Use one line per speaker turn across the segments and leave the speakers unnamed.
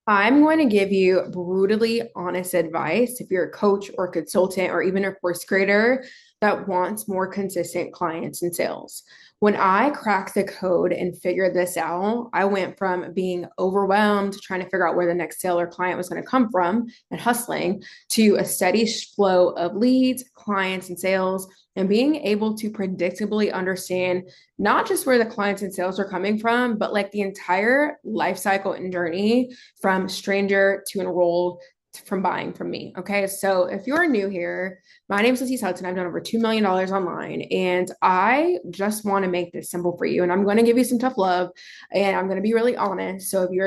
I'm going to give you brutally honest advice if you're a coach or consultant or even a course creator that wants more consistent clients and sales. When I cracked the code and figured this out, I went from being overwhelmed, trying to figure out where the next sale or client was going to come from and hustling to a steady flow of leads, clients, and sales, and being able to predictably understand not just where the clients and sales are coming from, but like the entire life cycle and journey from stranger to enrolled from buying from me. Okay. So if you're new here, my name is Lizzie Hudson. I've done over $2 million online and I just want to make this simple for you. And I'm going to give you some tough love and I'm going to be really honest. So if you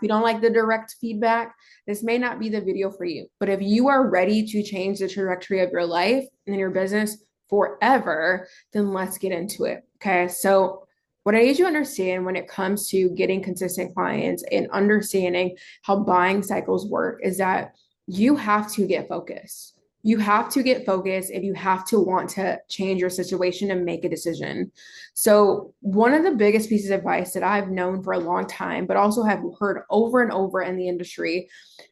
don't like the direct feedback, this may not be the video for you. But if you are ready to change the trajectory of your life and your business forever, then let's get into it. Okay. So what I need you to understand when it comes to getting consistent clients and understanding how buying cycles work is that you have to get focused. You have to get focused if you have to want to change your situation and make a decision. So, one of the biggest pieces of advice that I've known for a long time, but also have heard over and over in the industry,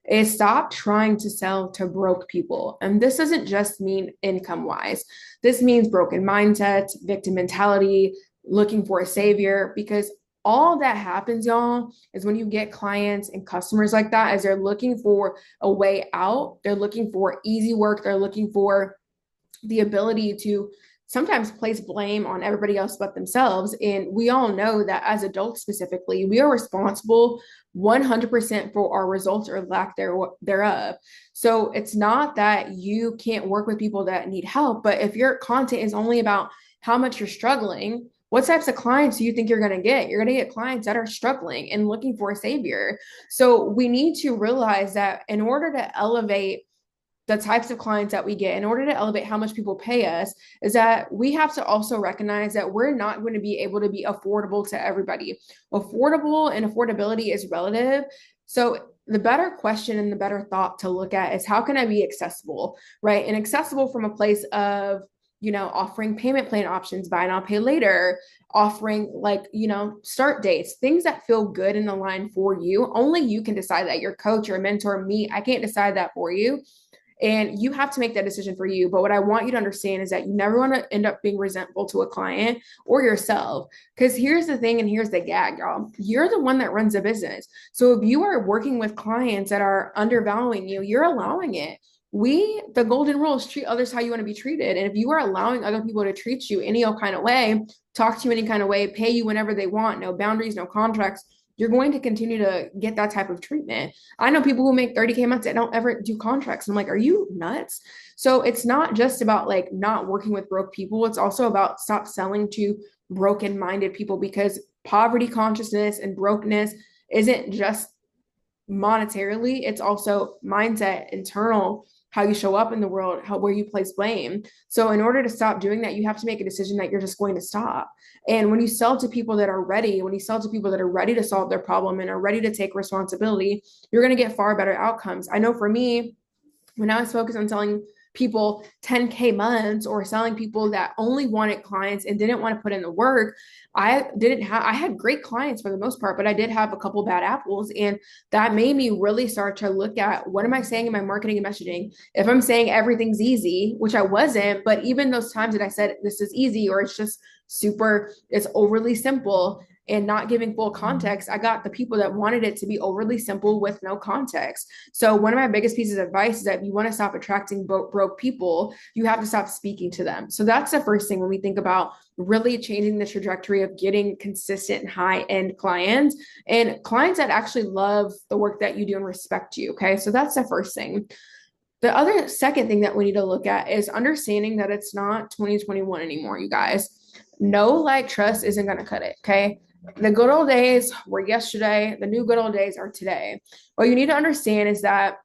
is stop trying to sell to broke people. And this doesn't just mean income wise, this means broken mindsets, victim mentality, looking for a savior, because all that happens, y'all, is when you get clients and customers like that, as they're looking for a way out, they're looking for easy work, they're looking for the ability to sometimes place blame on everybody else but themselves. And we all know that as adults specifically, we are responsible 100% for our results or lack thereof. So it's not that you can't work with people that need help, but if your content is only about how much you're struggling, what types of clients do you think you're going to get? You're going to get clients that are struggling and looking for a savior. So we need to realize that in order to elevate the types of clients that we get, in order to elevate how much people pay us, is that we have to also recognize that we're not going to be able to be affordable to everybody. Affordable and affordability is relative. So the better question and the better thought to look at is how can I be accessible, right? And accessible from a place of offering payment plan options, buy now, pay later, offering start dates, things that feel good and align for you. Only you can decide that. Your coach, your mentor, me, I can't decide that for you. And you have to make that decision for you. But what I want you to understand is that you never want to end up being resentful to a client or yourself. Because here's the thing, and here's the gag, y'all. You're the one that runs the business. So if you are working with clients that are undervaluing you, you're allowing it. The golden rule is treat others how you want to be treated. And if you are allowing other people to treat you any old kind of way, talk to you any kind of way, pay you whenever they want, no boundaries, no contracts, you're going to continue to get that type of treatment. I know people who make 30K months that don't ever do contracts. I'm like, are you nuts? So it's not just about like not working with broke people. It's also about stop selling to broken minded people, because poverty consciousness and brokenness isn't just monetarily, it's also mindset, internal, how you show up in the world, where you place blame. So in order to stop doing that, you have to make a decision that you're just going to stop. And when you sell to people that are ready, when you sell to people that are ready to solve their problem and are ready to take responsibility, you're going to get far better outcomes. I know for me, when I was focused on selling people 10K months or selling people that only wanted clients and didn't want to put in the work, I had great clients for the most part, but I did have a couple bad apples. And that made me really start to look at, what am I saying in my marketing and messaging? If I'm saying everything's easy, which I wasn't, but even those times that I said this is easy, or it's overly simple, and not giving full context, I got the people that wanted it to be overly simple with no context. So one of my biggest pieces of advice is that if you want to stop attracting broke people, you have to stop speaking to them. So that's the first thing when we think about really changing the trajectory of getting consistent high-end clients and clients that actually love the work that you do and respect you. Okay. So that's the first thing. The other second thing that we need to look at is understanding that it's not 2021 anymore, you guys. No, like, trust isn't going to cut it. Okay. The good old days were yesterday. The new good old days are today. What you need to understand is that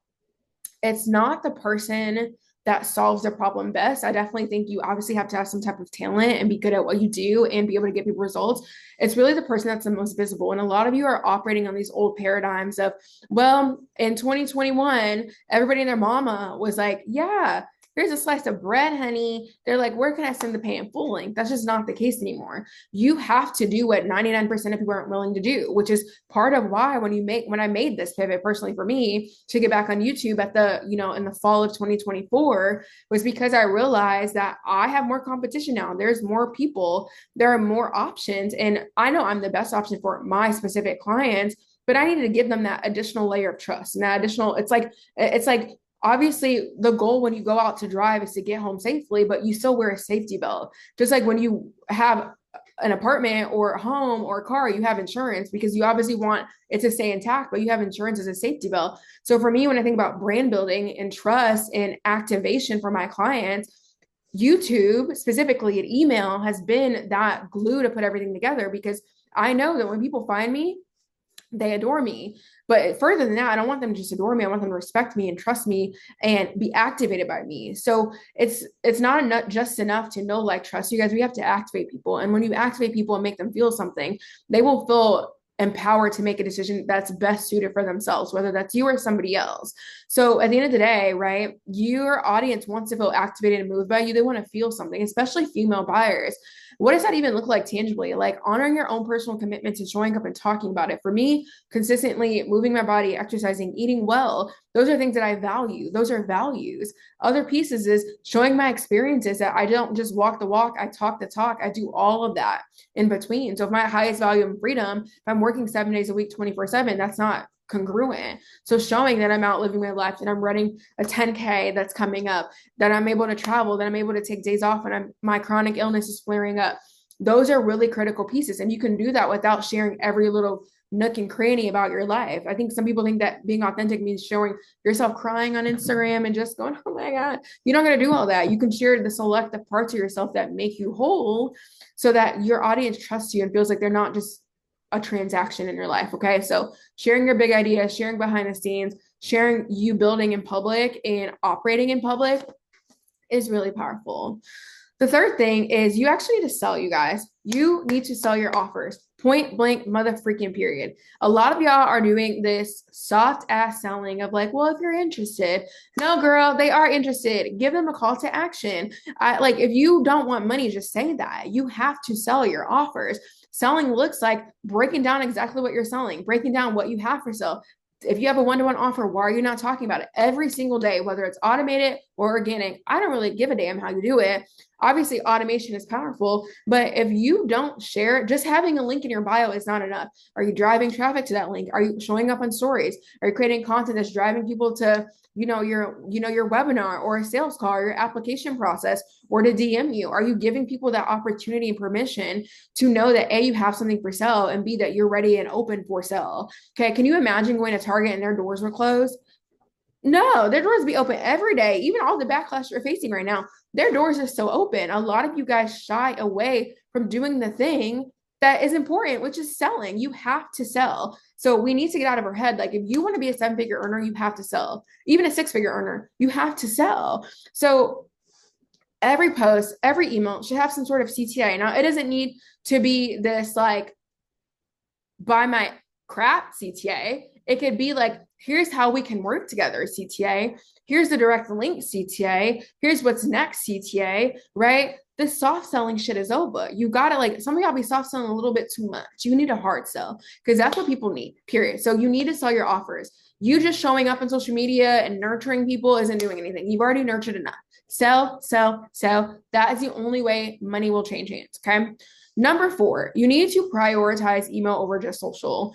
it's not the person that solves the problem best. I definitely think you obviously have to have some type of talent and be good at what you do and be able to get people results. It's really the person that's the most visible. And a lot of you are operating on these old paradigms of, well, in 2021, everybody and their mama was like, yeah, here's a slice of bread, honey. They're like, where can I send the pay in full link? That's just not the case anymore. You have to do what 99% of people aren't willing to do, which is part of why when I made this pivot personally for me to get back on YouTube at in the fall of 2024 was because I realized that I have more competition now. There's more people, there are more options, and I know I'm the best option for my specific clients, but I needed to give them that additional layer of trust and that additional, it's like obviously the goal when you go out to drive is to get home safely, but you still wear a safety belt. Just like when you have an apartment or a home or a car, you have insurance because you obviously want it to stay intact, but you have insurance as a safety belt. So for me, when I think about brand building and trust and activation for my clients, YouTube, specifically an email, has been that glue to put everything together because I know that when people find me, they adore me. But further than that, I don't want them to just adore me. I want them to respect me and trust me and be activated by me. So it's not just enough to know, like, trust you guys. We have to activate people. And when you activate people and make them feel something, they will feel empowered to make a decision that's best suited for themselves, whether that's you or somebody else. So at the end of the day, right, your audience wants to feel activated and moved by you. They want to feel something, especially female buyers. What does that even look like tangibly? Like honoring your own personal commitments and showing up and talking about it. For me, consistently moving my body, exercising, eating well, those are things that I value. Those are values. Other pieces is showing my experiences, that I don't just walk the walk, I talk the talk. I do all of that in between. So if my highest value in freedom, if I'm working 7 days a week, 24/7, that's not congruent. So showing that I'm out living my life, that I'm running a 10K that's coming up, that I'm able to travel, that I'm able to take days off when my chronic illness is flaring up. Those are really critical pieces. And you can do that without sharing every little nook and cranny about your life. I think some people think that being authentic means showing yourself crying on Instagram and just going, oh my God, you're not going to do all that. You can share the selective parts of yourself that make you whole so that your audience trusts you and feels like they're not just a transaction in your life. Okay. So sharing your big ideas, sharing behind the scenes, sharing you building in public and operating in public is really powerful. The third thing is you actually need to sell, you guys. You need to sell your offers. Point blank, mother freaking period. A lot of y'all are doing this soft ass selling of like, well, if you're interested. No, girl, they are interested. Give them a call to action. Like, if you don't want money, just say that. You have to sell your offers. Selling looks like breaking down exactly what you're selling, breaking down what you have for sale. If you have a one-to-one offer, why are you not talking about it every single day, whether it's automated or organic? I don't really give a damn how you do it. Obviously, automation is powerful, but if you don't share, just having a link in your bio is not enough. Are you driving traffic to that link? Are you showing up on stories? Are you creating content that's driving people to, your webinar or a sales call or your application process or to DM you? Are you giving people that opportunity and permission to know that A, you have something for sale, and B, that you're ready and open for sale? Okay. Can you imagine going to Target and their doors were closed? No, their doors be open every day. Even all the backlash you're facing right now, their doors are still open. A lot of you guys shy away from doing the thing that is important, which is selling. You have to sell. So we need to get out of our head. Like, if you want to be a 7-figure earner, you have to sell. Even a 6-figure earner, you have to sell. So every post, every email should have some sort of CTA. Now, it doesn't need to be this like buy my crap CTA. It could be like, here's how we can work together, CTA. Here's the direct link, CTA. Here's what's next, CTA, right? The soft selling shit is over. You gotta, like, some of y'all be soft selling a little bit too much. You need a hard sell because that's what people need, period. So you need to sell your offers. You just showing up on social media and nurturing people isn't doing anything. You've already nurtured enough. Sell, sell, sell. That is the only way money will change hands, okay? Number 4, you need to prioritize email over just social.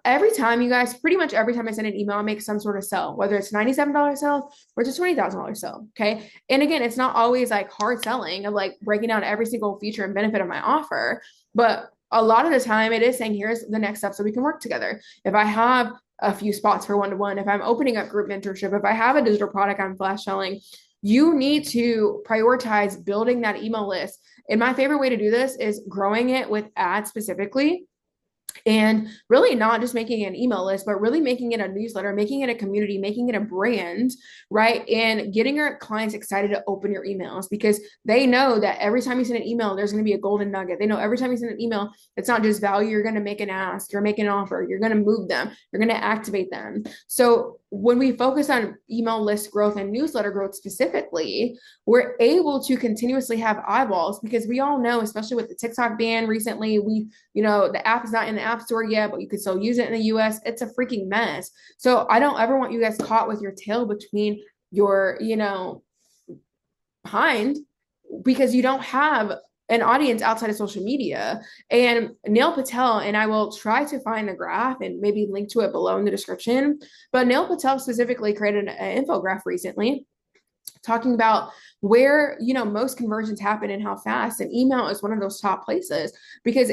Every time, you guys, pretty much every time I send an email, I make some sort of sell, whether it's $97 sell or it's a $20,000 sell. Okay. And again, it's not always like hard selling of like breaking down every single feature and benefit of my offer, but a lot of the time it is saying, here's the next step so we can work together. If I have a few spots for one-to-one, if I'm opening up group mentorship, if I have a digital product I'm flash selling, you need to prioritize building that email list. And my favorite way to do this is growing it with ads specifically. And really not just making an email list, but really making it a newsletter, making it a community, making it a brand, right? And getting your clients excited to open your emails because they know that every time you send an email, there's going to be a golden nugget. They know every time you send an email, it's not just value. You're going to make an ask, you're making an offer, you're going to move them, you're going to activate them. So when we focus on email list growth and newsletter growth specifically, we're able to continuously have eyeballs because we all know, especially with the TikTok ban recently, the app is not in the app store yet, but you can still use it in the US. It's a freaking mess. So I don't ever want you guys caught with your tail between your, behind because you don't have an audience outside of social media. And Neil Patel, and I will try to find the graph and maybe link to it below in the description, but Neil Patel specifically created an infographic recently talking about where most conversions happen and how fast, and email is one of those top places because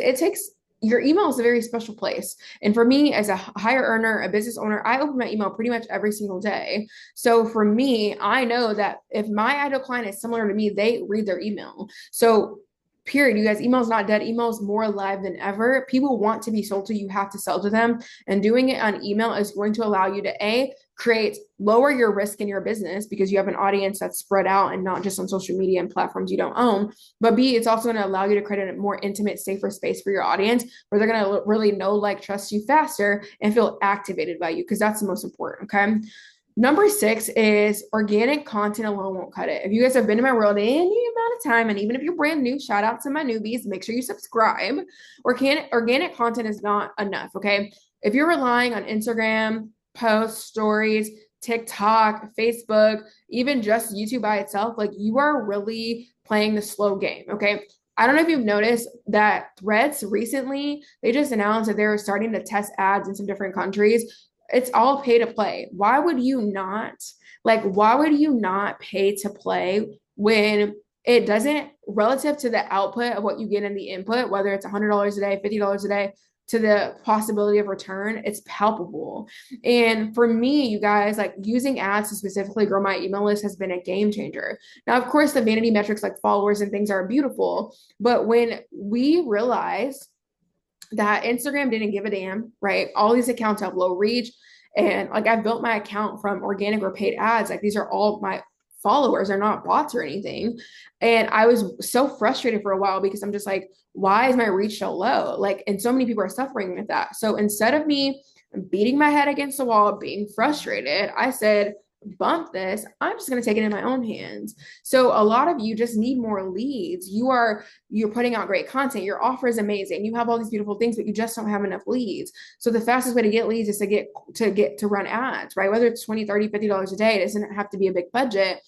your email is a very special place. And for me, as a higher earner, a business owner, I open my email pretty much every single day. So for me, I know that if my ideal client is similar to me, they read their email. So period, you guys, email is not dead. Email is more alive than ever. People want to be sold to, you have to sell to them. And doing it on email is going to allow you to lower your risk in your business because you have an audience that's spread out and not just on social media and platforms you don't own. But B, it's also going to allow you to create a more intimate, safer space for your audience where they're going to really know, like, trust you faster and feel activated by you because that's the most important. Okay. Number 6 is organic content alone won't cut it. If you guys have been in my world any amount of time, and even if you're brand new, shout out to my newbies, make sure you subscribe. Organic content is not enough, okay? If you're relying on Instagram, posts, stories, TikTok, Facebook, even just YouTube by itself, like, you are really playing the slow game, okay? I don't know if you've noticed that Threads recently, they just announced that they're starting to test ads in some different countries. It's all pay to play. Why would you not pay to play when it doesn't, relative to the output of what you get in the input, whether it's $100 a day, $50 a day, to the possibility of return, it's palpable. And for me, you guys, like, using ads to specifically grow my email list has been a game changer. Now, of course, the vanity metrics like followers and things are beautiful, but when we realize that Instagram didn't give a damn, right? All these accounts have low reach. And like, I've built my account from organic or paid ads. Like, these are all my followers, are not bots or anything. And I was so frustrated for a while because I'm just like, why is my reach so low? Like, and so many people are suffering with that. So instead of me beating my head against the wall, being frustrated, I said, bump this. I'm just going to take it in my own hands. So a lot of you just need more leads. You're putting out great content. Your offer is amazing. You have all these beautiful things, but you just don't have enough leads. So the fastest way to get leads is to run ads, right? Whether it's $20, $30, $50 a day, it doesn't have to be a big budget,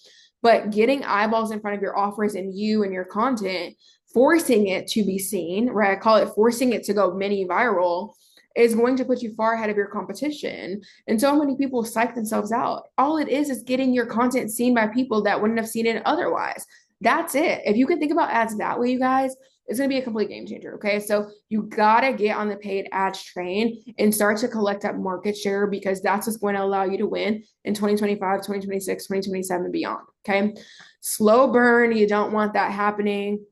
but getting eyeballs in front of your offers and you and your content, forcing it to be seen, right? I call it forcing it to go mini viral, is going to put you far ahead of your competition. And so many people psych themselves out. All it is getting your content seen by people that wouldn't have seen it otherwise. That's it. If you can think about ads that way, you guys, it's going to be a complete game changer. Okay. So you got to get on the paid ads train and start to collect up market share because that's what's going to allow you to win in 2025, 2026, 2027, and beyond. Okay. Slow burn. You don't want that happening.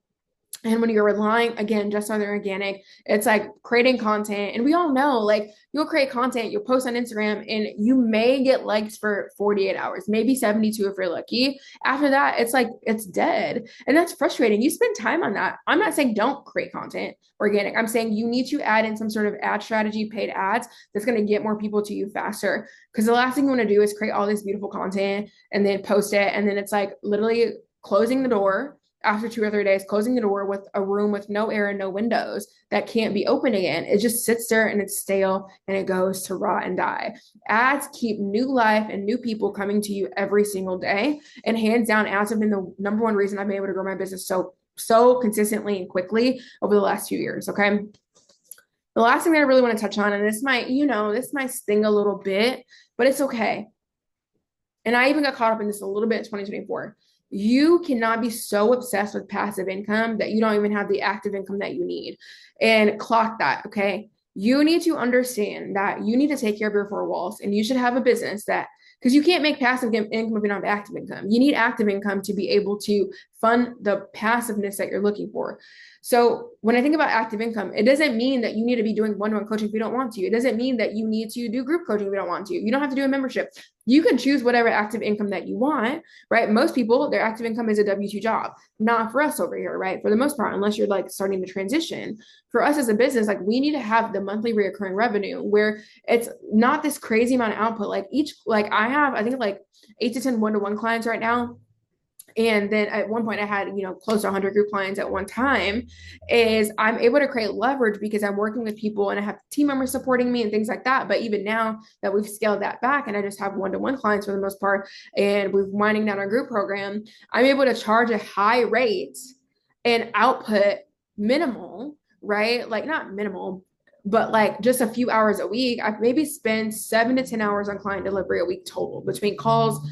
And when you're relying, again, just on the organic, it's like creating content. And we all know, like, you'll create content, you'll post on Instagram, and you may get likes for 48 hours, maybe 72 if you're lucky. After that, it's like, it's dead. And that's frustrating. You spend time on that. I'm not saying don't create content organic. I'm saying you need to add in some sort of ad strategy, paid ads, that's going to get more people to you faster. Because the last thing you want to do is create all this beautiful content and then post it. And then it's like literally closing the door after 2 or 3 days, closing the door with a room with no air and no windows that can't be opened again. It just sits there and it's stale and it goes to rot and die. Ads keep new life and new people coming to you every single day. And hands down, ads have been the number one reason I've been able to grow my business so consistently and quickly over the last few years. Okay. The last thing that I really want to touch on, and this might sting a little bit, but it's okay. And I even got caught up in this a little bit in 2024. You cannot be so obsessed with passive income that you don't even have the active income that you need. And clock that, okay? You need to understand that you need to take care of your four walls, and you should have a business that, because you can't make passive income if you don't have active income. You need active income to be able to fund the passiveness that you're looking for. So when I think about active income, it doesn't mean that you need to be doing one-on-one coaching if you don't want to. It doesn't mean that you need to do group coaching if you don't want to. You don't have to do a membership. You can choose whatever active income that you want, right? Most people, their active income is a W-2 job. Not for us over here, right? For the most part, unless you're like starting to transition. For us as a business, like we need to have the monthly recurring revenue where it's not this crazy amount of output. Like I have, I think like 8 to 10 one-to-one clients right now. And then at one point I had, close to 100 group clients at one time. Is I'm able to create leverage because I'm working with people and I have team members supporting me and things like that. But even now that we've scaled that back and I just have one-to-one clients for the most part, and we're winding down our group program, I'm able to charge a high rate and output minimal, right? Like not minimal, but like just a few hours a week. I maybe spend 7 to 10 hours on client delivery a week total between calls,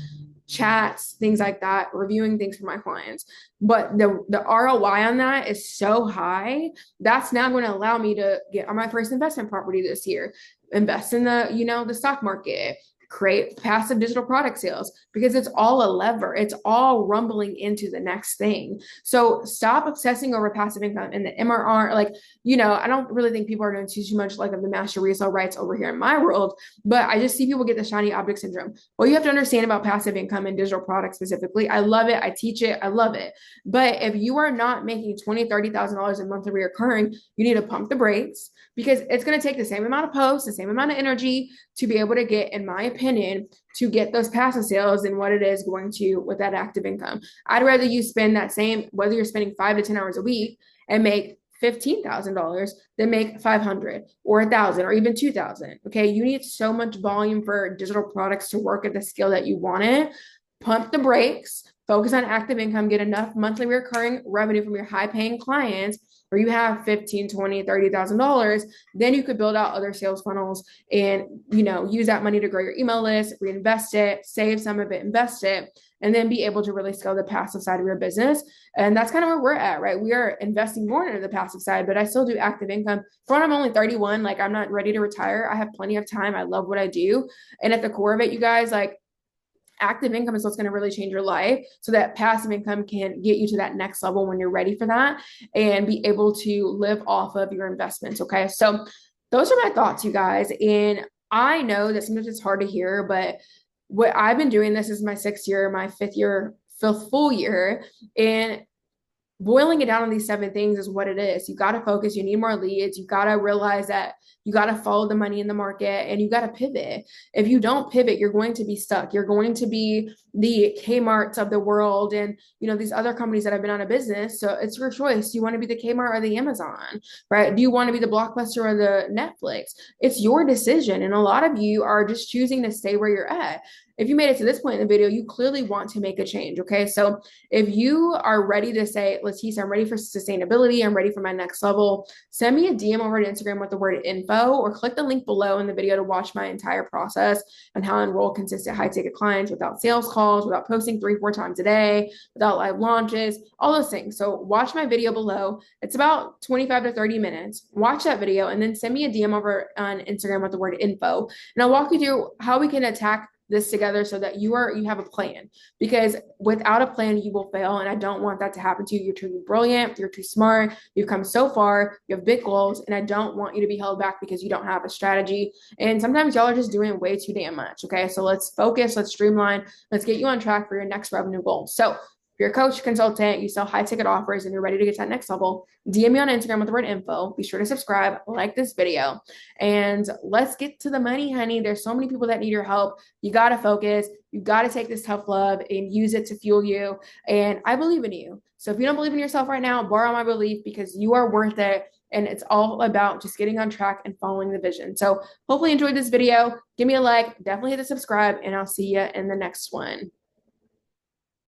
chats, things like that, reviewing things for my clients. But the ROI on that is so high. That's now going to allow me to get on my first investment property this year, invest in the stock market, create passive digital product sales, because it's all a lever. It's all rumbling into the next thing. So stop obsessing over passive income and the MRR. I don't really think people are doing too much like of the master resale rights over here in my world, but I just see people get the shiny object syndrome. Well, you have to understand about passive income and digital products specifically. I love it. I teach it. I love it. But if you are not making $20,000, $30,000 in monthly recurring, you need to pump the brakes, because it's going to take the same amount of posts, the same amount of energy to be able to get, in my opinion, to get those passive sales than what it is going to with that active income. I'd rather you spend that same, whether you're spending 5 to 10 hours a week and make $15,000 than make 500 or 1,000 or even 2,000. Okay. You need so much volume for digital products to work at the scale that you want it. Pump the brakes, focus on active income, get enough monthly recurring revenue from your high paying clients where you have $15,000, $20,000, $30,000, then you could build out other sales funnels and, use that money to grow your email list, reinvest it, save some of it, invest it, and then be able to really scale the passive side of your business. And that's kind of where we're at, right? We are investing more into the passive side, but I still do active income. For when I'm only 31, like I'm not ready to retire. I have plenty of time. I love what I do. And at the core of it, you guys, like, active income is what's going to really change your life, so that passive income can get you to that next level when you're ready for that and be able to live off of your investments. Okay. So those are my thoughts, you guys. And I know that sometimes it's hard to hear, but what I've been doing, this is my 6th year, my 5th year, 5th full year. And boiling it down on these 7 things is what it is. You got to focus. You need more leads. You got to realize that you got to follow the money in the market, and you got to pivot. If you don't pivot, you're going to be stuck. You're going to be the Kmarts of the world and, these other companies that have been out of business. So it's your choice. Do you want to be the Kmart or the Amazon, right? Do you want to be the Blockbuster or the Netflix? It's your decision. And a lot of you are just choosing to stay where you're at. If you made it to this point in the video, you clearly want to make a change. Okay. So if you are ready to say, Leticia, I'm ready for sustainability, I'm ready for my next level, send me a DM over to Instagram with the word info, or click the link below in the video to watch my entire process on how to enroll consistent high ticket clients without sales calls, without posting 3-4 times a day, without live launches, all those things. So watch my video below. It's about 25 to 30 minutes. Watch that video and then send me a DM over on Instagram with the word info. And I'll walk you through how we can attack this together so that you have a plan, because without a plan, you will fail. And I don't want that to happen to you. You're too brilliant. You're too smart. You've come so far. You have big goals. And I don't want you to be held back because you don't have a strategy. And sometimes y'all are just doing way too damn much. Okay. So let's focus, let's streamline, let's get you on track for your next revenue goal. So if you're a coach, consultant, you sell high ticket offers, and you're ready to get to that next level, DM me on Instagram with the word info. Be sure to subscribe, like this video, and let's get to the money, honey. There's so many people that need your help. You got to focus. You got to take this tough love and use it to fuel you. And I believe in you. So if you don't believe in yourself right now, borrow my belief, because you are worth it. And it's all about just getting on track and following the vision. So hopefully you enjoyed this video. Give me a like, definitely hit the subscribe, and I'll see you in the next one.